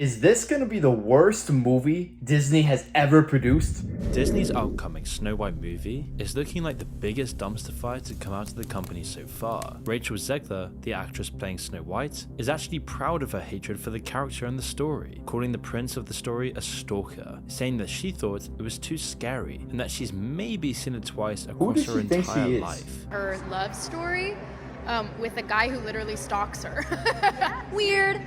Is this gonna be the worst movie Disney has ever produced? Disney's upcoming Snow White movie is looking like the biggest dumpster fire to come out of the company so far. Rachel Zegler, the actress playing Snow White, is actually proud of her hatred for the character and the story, calling the prince of the story a stalker, saying that she thought it was too scary and that she's maybe seen it twice across her entire life. Her love story with a guy who literally stalks her. Weird.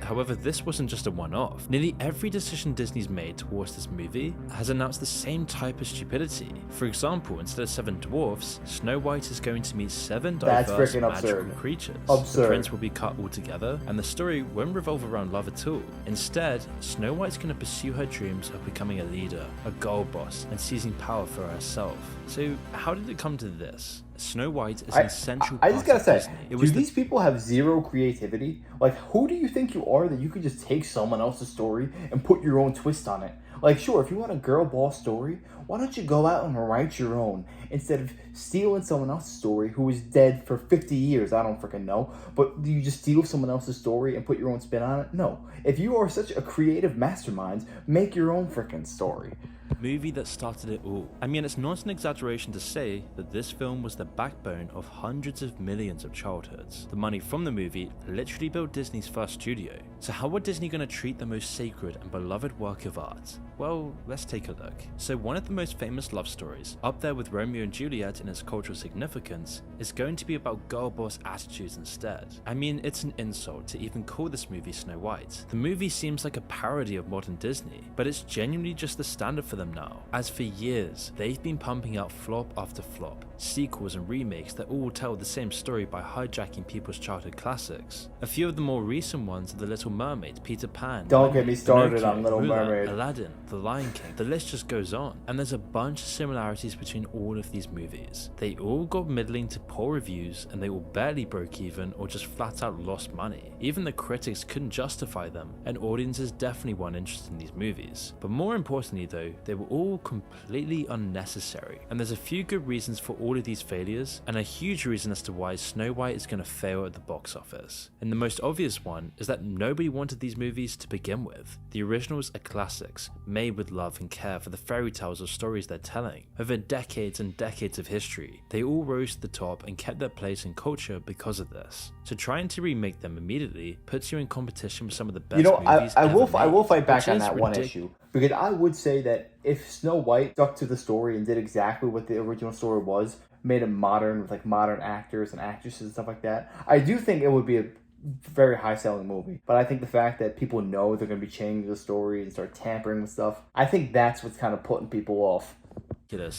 However, this wasn't just a one-off. Nearly every decision Disney's made towards this movie has announced the same type of stupidity. For example, instead of Seven Dwarfs, Snow White is going to meet seven diverse magical creatures. The prince will be cut altogether, and the story won't revolve around love at all. Instead, Snow White's going to pursue her dreams of becoming a leader, a girl boss, and seizing power for herself. So, how did it come to this? Snow White is an essential part I just gotta say, Disney. do these people have zero creativity? Like, who do you think you are that you could just take someone else's story and put your own twist on it? Like, sure, if you want a girl boss story, why don't you go out and write your own instead of stealing someone else's story who is dead for 50 years? I don't freaking know. But do you just steal someone else's story and put your own spin on it? No. If you are such a creative mastermind, make your own freaking story. Movie that started it all. I mean, it's not an exaggeration to say that this film was the backbone of hundreds of millions of childhoods. The money from the movie literally built Disney's first studio. So how are Disney going to treat the most sacred and beloved work of art? Well, let's take a look. So one of the most famous love stories, up there with Romeo and Juliet in its cultural significance, is going to be about girl boss attitudes instead. I mean, it's an insult to even call this movie Snow White. The movie seems like a parody of modern Disney, but it's genuinely just the standard for them now, as for years they've been pumping out flop after flop, sequels and remakes that all tell the same story by hijacking people's childhood classics. A few of the more recent ones are The Little Mermaid, Peter Pan, Don't get me started Pinocchio, on Little Mulan, Mermaid, Aladdin, The Lion King. The list just goes on, and there's a bunch of similarities between all of these movies. They all got middling to poor reviews, and they all barely broke even or just flat out lost money. Even the critics couldn't justify them, and audiences definitely weren't interested in these movies. But more importantly though, they were all completely unnecessary, and there's a few good reasons for all of these failures, and a huge reason as to why Snow White is going to fail at the box office. And the most obvious one is that nobody wanted these movies to begin with. The originals are classics, made with love and care for the fairy tales or stories they're telling. Over decades and decades of history, they all rose to the top and kept their place in culture because of this. So trying to remake them immediately puts you in competition with some of the best movies I will fight back which on is that one issue, because I would say that if Snow White stuck to the story and did exactly what the original story was, made it modern with like modern actors and actresses and stuff like that, I do think it would be a very high selling movie. But I think the fact that people know they're going to be changing the story and start tampering with stuff, I think that's what's kind of putting people off.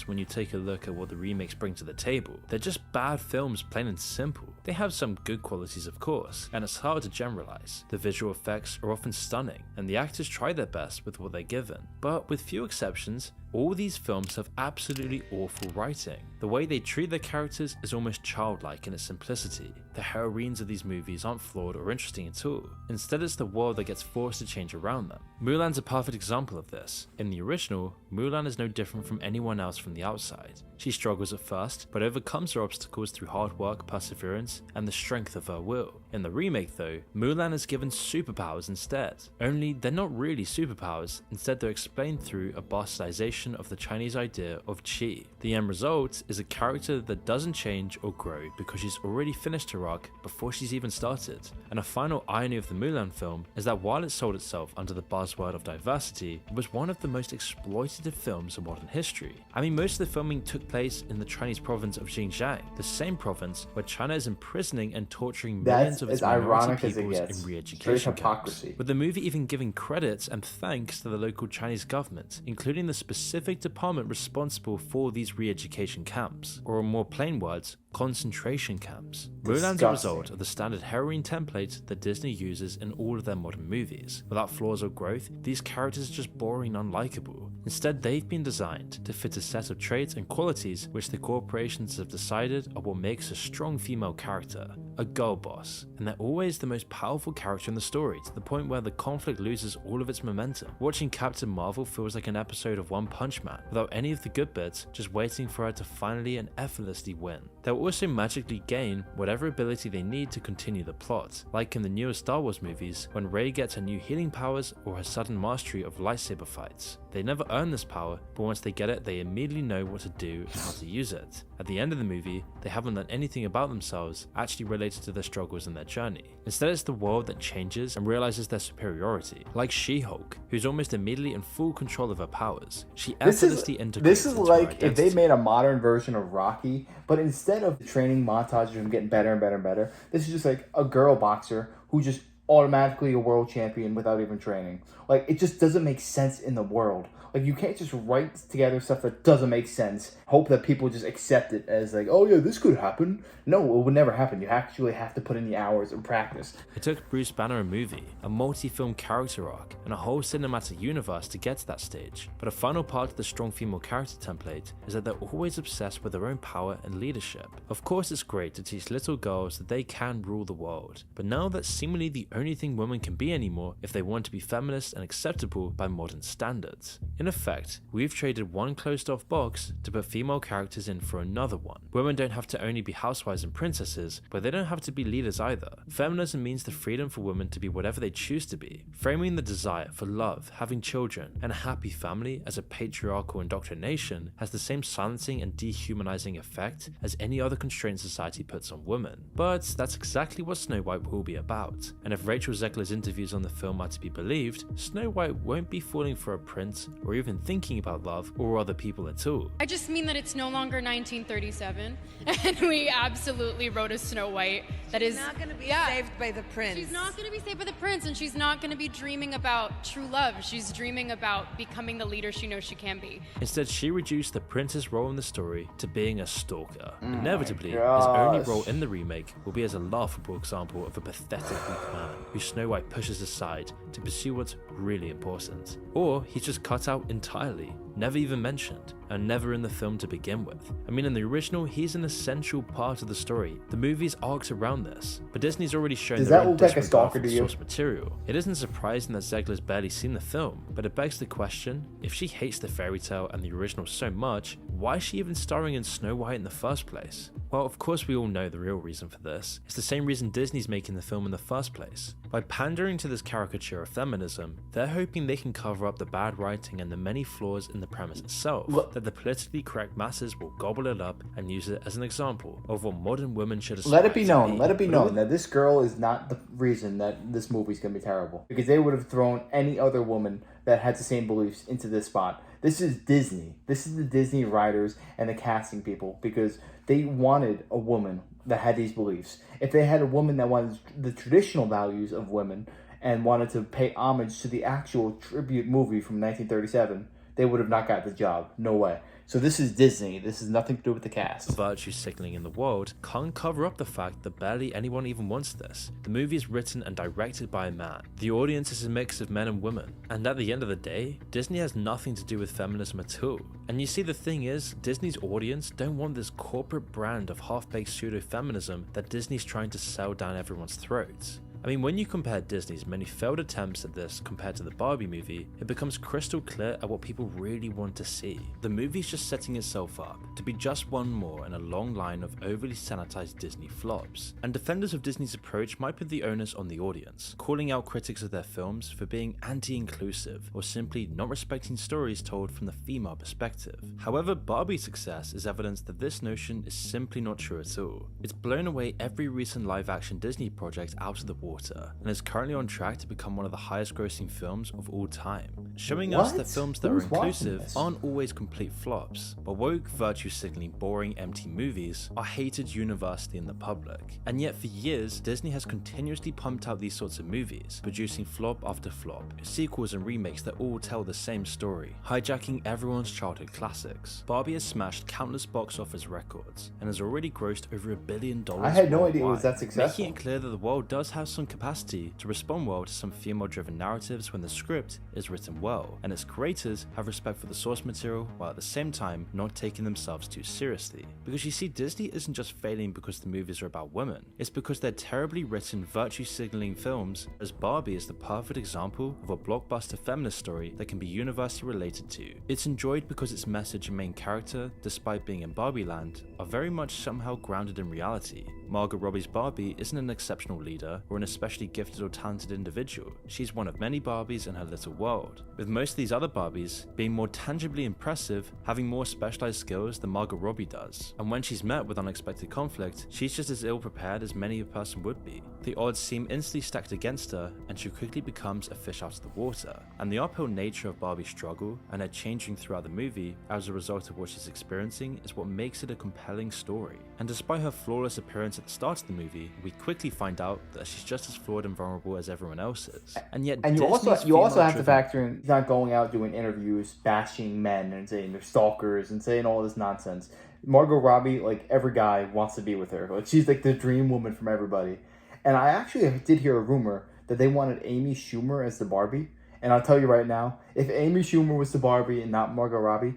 When you take a look at what the remakes bring to the table. They're just bad films, plain and simple. They have some good qualities of course, and it's hard to generalize. The visual effects are often stunning, and the actors try their best with what they're given. But with few exceptions, all these films have absolutely awful writing. The way they treat their characters is almost childlike in its simplicity. The heroines of these movies aren't flawed or interesting at all. Instead, it's the world that gets forced to change around them. Mulan's a perfect example of this. In the original, Mulan is no different from anyone else from the outside. She struggles at first, but overcomes her obstacles through hard work, perseverance, and the strength of her will. In the remake though, Mulan is given superpowers instead. Only they're not really superpowers, instead they're explained through a bastardization of the Chinese idea of qi. The end result is a character that doesn't change or grow because she's already finished her arc before she's even started. And a final irony of the Mulan film is that while it sold itself under the buzzword of diversity, it was one of the most exploitative films in modern history. I mean, most of the filming took place in the Chinese province of Xinjiang, the same province where China is imprisoning and torturing millions of its minority peoples in re-education camps. With the movie even giving credits and thanks to the local Chinese government, including the specific department responsible for these re-education camps, or in more plain words, concentration camps. Mulan's a result of the standard heroine template that Disney uses in all of their modern movies. Without flaws or growth, these characters are just boring and unlikable. Instead, they've been designed to fit a set of traits and qualities which the corporations have decided are what makes a strong female character, a girl boss, and they're always the most powerful character in the story, to the point where the conflict loses all of its momentum. Watching Captain Marvel feels like an episode of One Punch Man, without any of the good bits, just waiting for her to finally and effortlessly win. There will also magically gain whatever ability they need to continue the plot, like in the newer Star Wars movies when Rey gets her new healing powers or her sudden mastery of lightsaber fights. They never earn this power, but once they get it, they immediately know what to do and how to use it. At the end of the movie, they haven't learned anything about themselves actually related to their struggles and their journey. Instead, it's the world that changes and realizes their superiority. Like She-Hulk, who's almost immediately in full control of her powers. She effortlessly integrates This is into her like if they identity. made a modern version of Rocky, but instead of the training montages of him getting better and better and better, this is just like a girl boxer who just automatically a world champion without even training. Like, it just doesn't make sense in the world. Like, you can't just write together stuff that doesn't make sense, hope that people just accept it as like, oh yeah, this could happen. No, it would never happen. You actually have to put in the hours and practice. It took Bruce Banner a movie, a multi-film character arc, and a whole cinematic universe to get to that stage. But a final part of the strong female character template is that they're always obsessed with their own power and leadership. Of course, it's great to teach little girls that they can rule the world, but now that's seemingly the only thing women can be anymore if they want to be feminist and acceptable by modern standards. In effect, we've traded one closed-off box to put female characters in for another one. Women don't have to only be housewives and princesses, but they don't have to be leaders either. Feminism means the freedom for women to be whatever they choose to be, framing the desire for love, having children, and a happy family as a patriarchal indoctrination has the same silencing and dehumanizing effect as any other constraint society puts on women. But that's exactly what Snow White will be about, and if Rachel Zegler's interviews on the film are to be believed, Snow White won't be falling for a prince or even thinking about love or other people at all. I just mean that it's no longer 1937, and we absolutely wrote a Snow White that is not going to be saved by the prince. She's not going to be saved by the prince, and she's not going to be dreaming about true love. She's dreaming about becoming the leader she knows she can be. Instead, she reduced the princess role in the story to being a stalker. Inevitably, his gosh. only role in the remake will be as a laughable example of a pathetic weak man who Snow White pushes aside to pursue what's really important. Or he's just cut out entirely, never even mentioned, and never in the film to begin with. I mean, in the original, he's an essential part of the story. The movie's arcs around this, but Disney's already shown Does their that own look like a disregard stalker for to the you? source material. It isn't surprising that Zegler's barely seen the film, but it begs the question, if she hates the fairy tale and the original so much, why is she even starring in Snow White in the first place? Well, of course we all know the real reason for this. It's the same reason Disney's making the film in the first place. By pandering to this caricature of feminism, they're hoping they can cover up the bad writing and the many flaws in the premise itself, that the politically correct masses will gobble it up and use it as an example of what modern women should aspire Let it be to known. Let it be But known that this girl is not the reason that this movie's gonna be terrible. Because they would have thrown any other woman that had the same beliefs into this spot. This is Disney. This is the Disney writers and the casting people because they wanted a woman that had these beliefs. If they had a woman that wanted the traditional values of women and wanted to pay homage to the actual tribute movie from 1937, they would have not got the job. No way. So this is Disney. This has nothing to do with the cast. virtue signaling in the world can't cover up the fact that barely anyone even wants this. The movie is written and directed by a man. The audience is a mix of men and women. And at the end of the day, Disney has nothing to do with feminism at all. And you see, the thing is, Disney's audience don't want this corporate brand of half-baked pseudo-feminism that Disney's trying to sell down everyone's throats. I mean, when you compare Disney's many failed attempts at this compared to the Barbie movie, it becomes crystal clear at what people really want to see. The movie's just setting itself up to be just one more in a long line of overly sanitized Disney flops. And defenders of Disney's approach might put the onus on the audience, calling out critics of their films for being anti-inclusive or simply not respecting stories told from the female perspective. However, Barbie's success is evidence that this notion is simply not true at all. It's blown away every recent live-action Disney project out of the water, and is currently on track to become one of the highest grossing films of all time, showing us that films that Who's are watching inclusive this? aren't always complete flops, but woke, virtue-signaling, boring, empty movies are hated universally in the public. And yet for years, Disney has continuously pumped out these sorts of movies, producing flop after flop, sequels and remakes that all tell the same story, hijacking everyone's childhood classics. Barbie has smashed countless box office records, and has already grossed over $1 billion I had no idea it was worldwide, that successful. making it clear that the world does have some some capacity to respond well to some female-driven narratives when the script is written well, and its creators have respect for the source material while at the same time not taking themselves too seriously. Because you see, Disney isn't just failing because the movies are about women, it's because they're terribly written, virtue-signaling films, as Barbie is the perfect example of a blockbuster feminist story that can be universally related to. It's enjoyed because its message and main character, despite being in Barbie land, are very much somehow grounded in reality. Margot Robbie's Barbie isn't an exceptional leader or an especially gifted or talented individual. She's one of many Barbies in her little world, with most of these other Barbies being more tangibly impressive, having more specialized skills than Margot Robbie does. And when she's met with unexpected conflict, she's just as ill prepared as many a person would be. The odds seem instantly stacked against her, and she quickly becomes a fish out of the water. And the uphill nature of Barbie's struggle and her changing throughout the movie as a result of what she's experiencing is what makes it a compelling story. And despite her flawless appearance at the start of the movie, we quickly find out that she's just as flawed and vulnerable as everyone else is. And yet, and you also have to factor in, he's not going out doing interviews bashing men and saying they're stalkers and saying all this nonsense. Margot Robbie, like, every guy wants to be with her. Like, she's like the dream woman from everybody. And I actually did hear a rumor that they wanted Amy Schumer as the Barbie. And I'll tell you right now, if Amy Schumer was the Barbie and not Margot Robbie,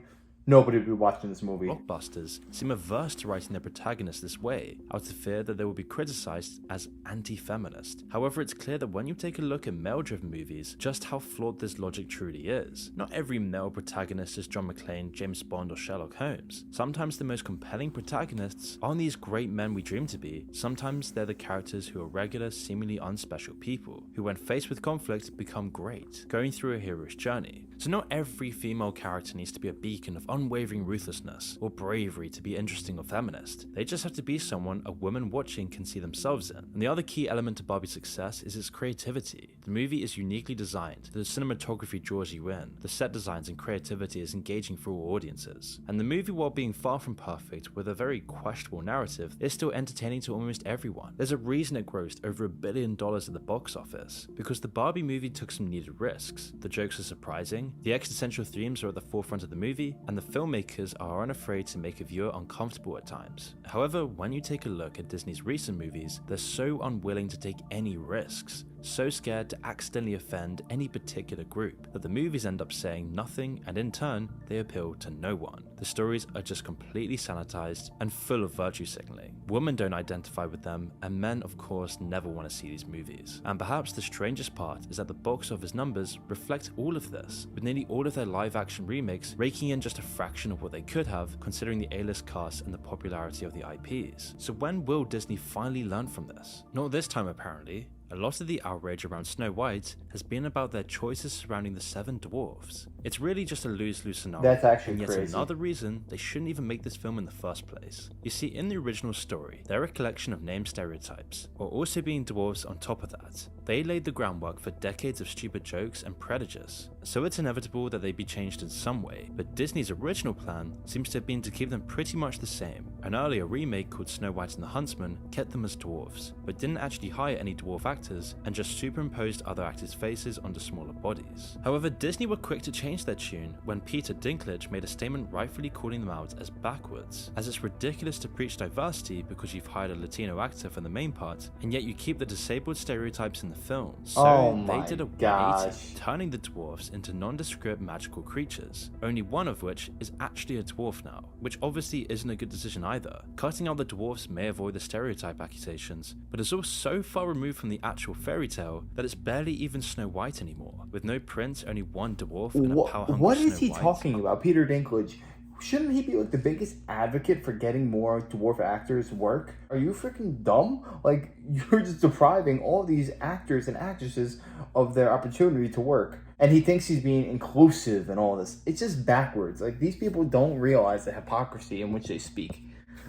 nobody would be watching this movie. Blockbusters seem averse to writing their protagonists this way, out of fear that they will be criticized as anti-feminist. However, it's clear that when you take a look at male-driven movies, just how flawed this logic truly is. Not every male protagonist is John McClane, James Bond, or Sherlock Holmes. Sometimes the most compelling protagonists aren't these great men we dream to be. Sometimes they're the characters who are regular, seemingly unspecial people, who when faced with conflict become great, going through a hero's journey. So not every female character needs to be a beacon of unwavering ruthlessness or bravery to be interesting or feminist. They just have to be someone a woman watching can see themselves in. And the other key element to Barbie's success is its creativity. The movie is uniquely designed, the cinematography draws you in, the set designs and creativity is engaging for all audiences. And the movie, while being far from perfect with a very questionable narrative, is still entertaining to almost everyone. There's a reason it grossed over $1 billion at the box office, because the Barbie movie took some needed risks. The jokes are surprising, the existential themes are at the forefront of the movie, and the filmmakers are unafraid to make a viewer uncomfortable at times. However, when you take a look at Disney's recent movies, they're so unwilling to take any risks, so scared to accidentally offend any particular group, that the movies end up saying nothing, and in turn, they appeal to no one. The stories are just completely sanitized and full of virtue signaling. Women don't identify with them, and men of course never want to see these movies. And perhaps the strangest part is that the box office numbers reflect all of this, with nearly all of their live action remakes raking in just a fraction of what they could have, considering the A-list cast and the popularity of the IPs. So when will Disney finally learn from this? Not this time apparently. A lot of the outrage around Snow White has been about their choices surrounding the Seven Dwarfs. It's really just a lose-lose scenario. That's actually and yet crazy. Another reason they shouldn't even make this film in the first place. You see, in the original story, they're a collection of name stereotypes, while also being dwarves on top of that. They laid the groundwork for decades of stupid jokes and prejudice, so it's inevitable that they be changed in some way, but Disney's original plan seems to have been to keep them pretty much the same. An earlier remake called Snow White and the Huntsman kept them as dwarves, but didn't actually hire any dwarf actors and just superimposed other actors' faces onto smaller bodies. However, Disney were quick to change their tune when Peter Dinklage made a statement rightfully calling them out as backwards, as it's ridiculous to preach diversity because you've hired a Latino actor for the main part, and yet you keep the disabled stereotypes in the film. So they did a 180, turning the dwarfs into nondescript magical creatures, only one of which is actually a dwarf now, which obviously isn't a good decision either. Cutting out the dwarfs may avoid the stereotype accusations, but it's all so far removed from the actual fairy tale that it's barely even Snow White anymore, with no prince, only one dwarf and a power-hungry What is he Snow White. talking about, Peter Dinklage? Shouldn't he be like the biggest advocate for getting more dwarf actors work? Are you freaking dumb? Like, you're just depriving all these actors and actresses of their opportunity to work. And he thinks he's being inclusive and all this. It's just backwards. Like, these people don't realize the hypocrisy in which they speak.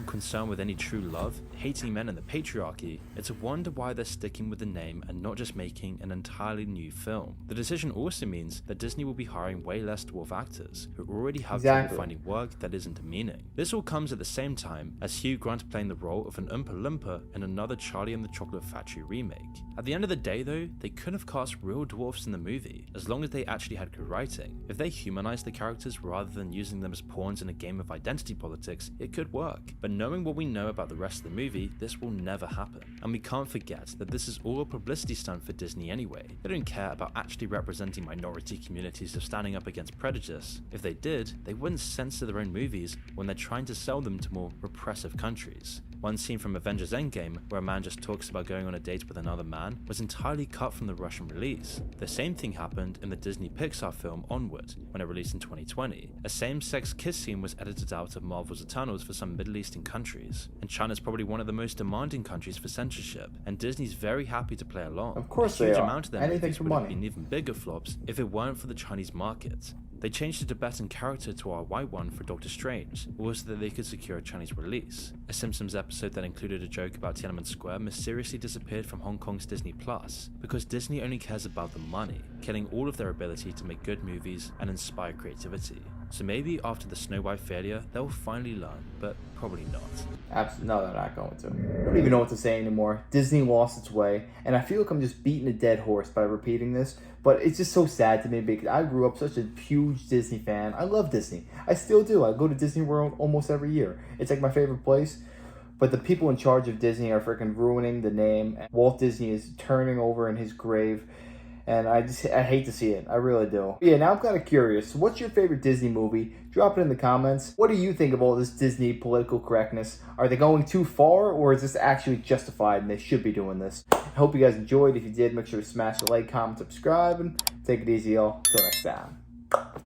Concerned with any true love, hating men and the patriarchy, it's a wonder why they're sticking with the name and not just making an entirely new film. The decision also means that Disney will be hiring way less dwarf actors, who already have trouble finding work that isn't demeaning. This all comes at the same time as Hugh Grant playing the role of an Oompa Loompa in another Charlie and the Chocolate Factory remake. At the end of the day though, they could have cast real dwarfs in the movie, as long as they actually had good writing. If they humanized the characters rather than using them as pawns in a game of identity politics, it could work. But But knowing what we know about the rest of the movie, this will never happen. And we can't forget that this is all a publicity stunt for Disney anyway. They don't care about actually representing minority communities or standing up against prejudice. If they did, they wouldn't censor their own movies when they're trying to sell them to more repressive countries. One scene from Avengers Endgame, where a man just talks about going on a date with another man, was entirely cut from the Russian release. The same thing happened in the Disney Pixar film Onward, when it released in 2020. A same-sex kiss scene was edited out of Marvel's Eternals for some Middle Eastern countries, and China's probably one of the most demanding countries for censorship, and Disney's very happy to play along. Of course a huge they are. amount of their Anything movies for would have money. been even bigger flops if it weren't for the Chinese market. They changed the Tibetan character to our white one for Doctor Strange, also that they could secure a Chinese release. A Simpsons episode that included a joke about Tiananmen Square mysteriously disappeared from Hong Kong's Disney Plus, because Disney only cares about the money, killing all of their ability to make good movies and inspire creativity. So maybe after the Snow White failure, they'll finally learn, but probably not. Absolutely, no, they're not going to. I don't even know what to say anymore. Disney lost its way, and I feel like I'm just beating a dead horse by repeating this, but it's just so sad to me because I grew up such a huge Disney fan. I love Disney. I still do. I go to Disney World almost every year. It's like my favorite place. But the people in charge of Disney are freaking ruining the name. Walt Disney is turning over in his grave. And I hate to see it. I really do. Yeah, now I'm kind of curious. What's your favorite Disney movie? Drop it in the comments. What do you think of all this Disney political correctness? Are they going too far, or is this actually justified and they should be doing this? I hope you guys enjoyed. If you did, make sure to smash the like, comment, subscribe, and take it easy, y'all. Till next time.